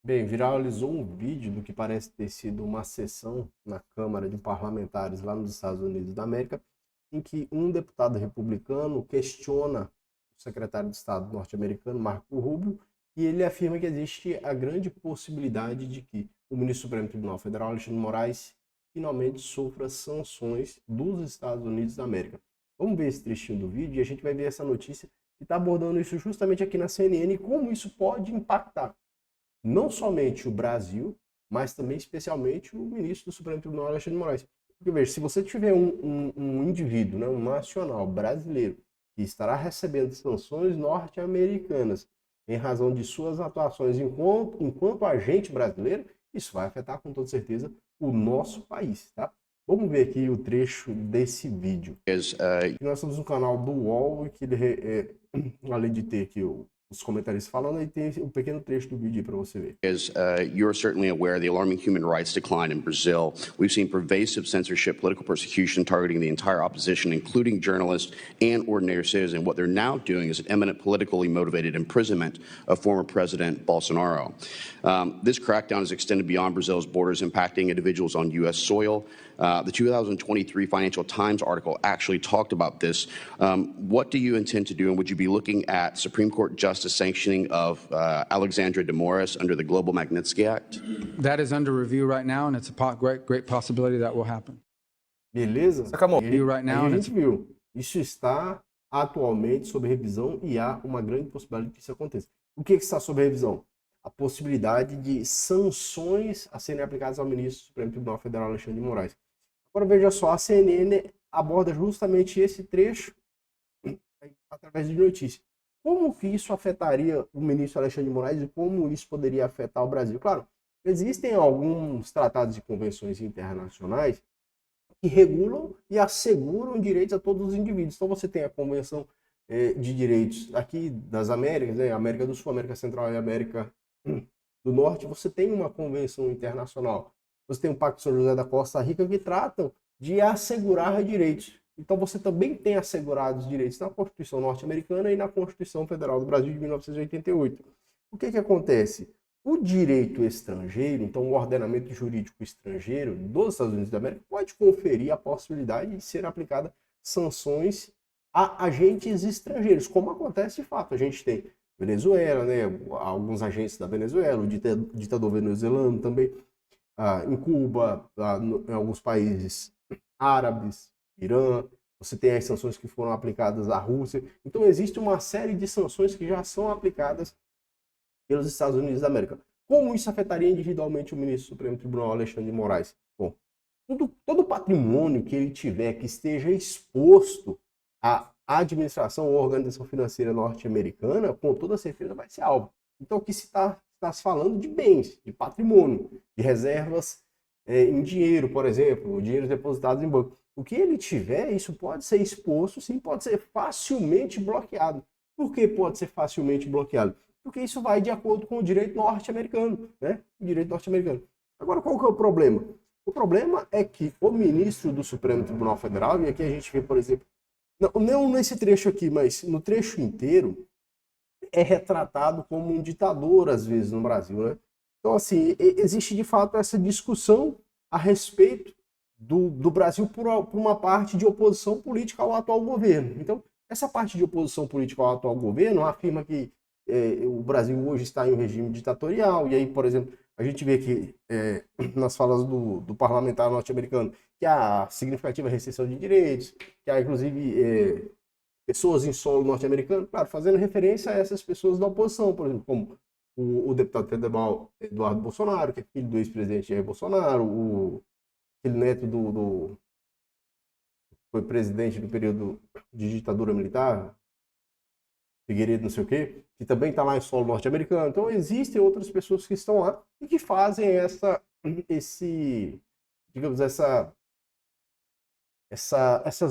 Bem, viralizou um vídeo do que parece ter sido uma sessão na Câmara de Parlamentares lá nos Estados Unidos da América, em que um deputado republicano questiona o secretário de Estado norte-americano, Marco Rubio, e ele afirma que existe a grande possibilidade de que o ministro do Supremo Tribunal Federal, Alexandre de Moraes, finalmente sofra sanções dos Estados Unidos da América. Vamos ver esse trechinho do vídeo e a gente vai ver essa notícia que está abordando isso justamente aqui na CNN e como isso pode impactar não somente o Brasil, mas também especialmente o ministro do Supremo Tribunal, Alexandre de Moraes. Porque veja, se você tiver um indivíduo, né, um nacional brasileiro, que estará recebendo sanções norte-americanas em razão de suas atuações enquanto agente brasileiro, isso vai afetar com toda certeza o nosso país, tá? Vamos ver aqui o trecho desse vídeo. Nós somos um canal do UOL, que além de ter aqui os comentaristas falando, aí tem um pequeno trecho do vídeo para você ver. As you're certainly aware, the alarming human rights decline in Brazil. We've seen pervasive censorship, political persecution targeting the entire opposition, including journalists and ordinary citizens. What they're now doing is an imminent politically motivated imprisonment of former President Bolsonaro. This crackdown is extended beyond Brazil's borders, impacting individuals on U.S. soil. The 2023 Financial Times article actually talked about this. What do you intend to do, and would you be looking at Supreme Court justice sanctioning of Alexandra de Moraes under the Global Magnitsky Act? That is under review right now, and it's a great possibility that will happen. Beleza? Sacamore. Aí a gente viu. Isso está atualmente sob revisão e há uma grande possibilidade de que isso aconteça. O que está sob revisão? A possibilidade de sanções a serem aplicadas ao ministro do Supremo Tribunal Federal, Alexandre de Moraes. Agora veja só, a CNN aborda justamente esse trecho através de notícia. Como que isso afetaria o ministro Alexandre de Moraes e como isso poderia afetar o Brasil? Claro, existem alguns tratados e convenções internacionais que regulam e asseguram direitos a todos os indivíduos. Então você tem a Convenção de Direitos aqui das Américas, né? América do Sul, América Central e América do Norte, você tem uma convenção internacional. Você tem o Pacto de São José da Costa Rica que tratam de assegurar direitos. Então você também tem assegurados direitos na Constituição norte-americana e na Constituição Federal do Brasil de 1988. O que acontece? O direito estrangeiro, então o ordenamento jurídico estrangeiro dos Estados Unidos da América, pode conferir a possibilidade de ser aplicada sanções a agentes estrangeiros, como acontece de fato. A gente tem Venezuela, né, alguns agentes da Venezuela, o ditador venezuelano também, em Cuba, em alguns países árabes, Irã, você tem as sanções que foram aplicadas à Rússia. Então existe uma série de sanções que já são aplicadas pelos Estados Unidos da América. Como isso afetaria individualmente o ministro do Supremo Tribunal, Alexandre de Moraes? Bom, todo patrimônio que ele tiver que esteja exposto à administração ou organização financeira norte-americana, com toda certeza vai ser alvo. Então aqui se está se falando de bens, de patrimônio, de reservas em dinheiro, por exemplo, dinheiro depositado em banco. O que ele tiver, isso pode ser exposto, sim, pode ser facilmente bloqueado. Por que pode ser facilmente bloqueado? Porque isso vai de acordo com o direito norte-americano, né? O direito norte-americano. Agora, qual que é o problema? O problema é que o ministro do Supremo Tribunal Federal, e aqui a gente vê, por exemplo, não nesse trecho aqui, mas no trecho inteiro, é retratado como um ditador, às vezes, no Brasil, né? Então, assim, existe de fato essa discussão a respeito do Brasil por uma parte de oposição política ao atual governo. Então, essa parte de oposição política ao atual governo afirma que o Brasil hoje está em um regime ditatorial, e aí, por exemplo, a gente vê que nas falas do parlamentar norte-americano que há significativa restrição de direitos, que há inclusive pessoas em solo norte-americano, claro, fazendo referência a essas pessoas da oposição, por exemplo, como o deputado federal Eduardo Bolsonaro, que é filho do ex-presidente Jair Bolsonaro, aquele neto foi presidente do período de ditadura militar, Figueiredo, não sei o quê, que também está lá em solo norte-americano. Então, existem outras pessoas que estão lá e que fazem essas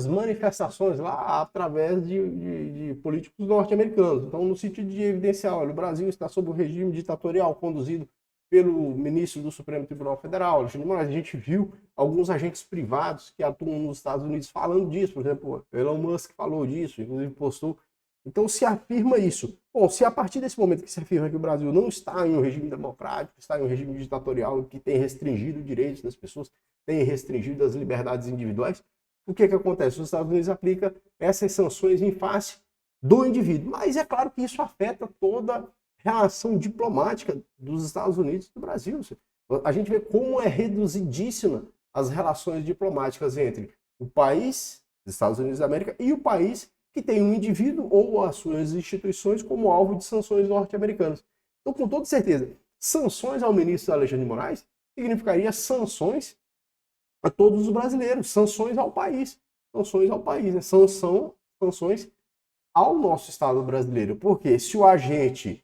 manifestações lá através de políticos norte-americanos. Então, no sentido de evidenciar, olha, o Brasil está sob um regime ditatorial conduzido pelo ministro do Supremo Tribunal Federal, Alexandre de Moraes. A gente viu alguns agentes privados que atuam nos Estados Unidos falando disso. Por exemplo, Elon Musk falou disso, inclusive postou Então se afirma isso. Bom, se a partir desse momento que se afirma que o Brasil não está em um regime democrático, está em um regime ditatorial que tem restringido os direitos das pessoas, tem restringido as liberdades individuais, o que acontece? Os Estados Unidos aplicam essas sanções em face do indivíduo. Mas é claro que isso afeta toda a relação diplomática dos Estados Unidos e do Brasil. A gente vê como é reduzidíssima as relações diplomáticas entre o país, os Estados Unidos da América, e o país que tem um indivíduo ou as suas instituições como alvo de sanções norte-americanas. Então, com toda certeza, sanções ao ministro Alexandre de Moraes significaria sanções a todos os brasileiros, sanções ao país, né? Sanções ao nosso Estado brasileiro. Porque se o agente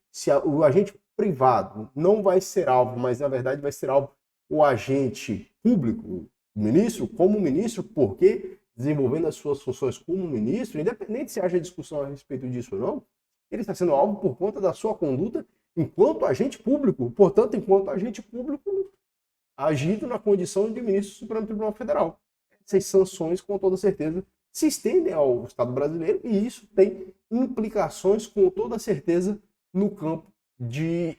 privado não vai ser alvo, mas na verdade vai ser alvo o agente público, o ministro, como ministro, porque desenvolvendo as suas funções como ministro, independente se haja discussão a respeito disso ou não, ele está sendo alvo por conta da sua conduta enquanto agente público. Portanto, enquanto agente público, agindo na condição de ministro do Supremo Tribunal Federal. Essas sanções, com toda certeza, se estendem ao Estado brasileiro e isso tem implicações, com toda certeza, no campo de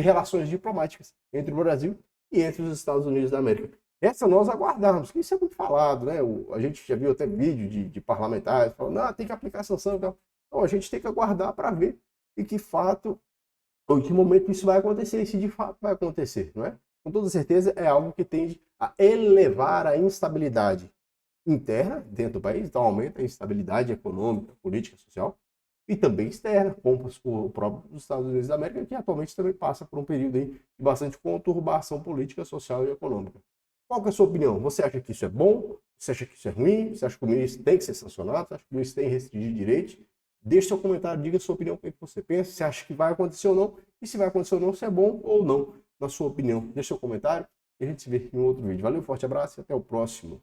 relações diplomáticas entre o Brasil e entre os Estados Unidos da América. Essa nós aguardarmos, que isso é muito falado, né? A gente já viu até vídeo de parlamentares falando, tem que aplicar sanção e tal. Então a gente tem que aguardar para ver em que momento isso vai acontecer, e se de fato vai acontecer, não é? Com toda certeza é algo que tende a elevar a instabilidade interna dentro do país, então aumenta a instabilidade econômica, política, social, e também externa, como o próprio Estados Unidos da América, que atualmente também passa por um período aí de bastante conturbação política, social e econômica. Qual que é a sua opinião? Você acha que isso é bom? Você acha que isso é ruim? Você acha que o ministro tem que ser sancionado? Você acha que o ministro tem que restringir direitos? Deixe seu comentário, diga a sua opinião, o que você pensa, se acha que vai acontecer ou não, e se vai acontecer ou não, se é bom ou não, na sua opinião. Deixe seu comentário e a gente se vê em um outro vídeo. Valeu, forte abraço e até o próximo.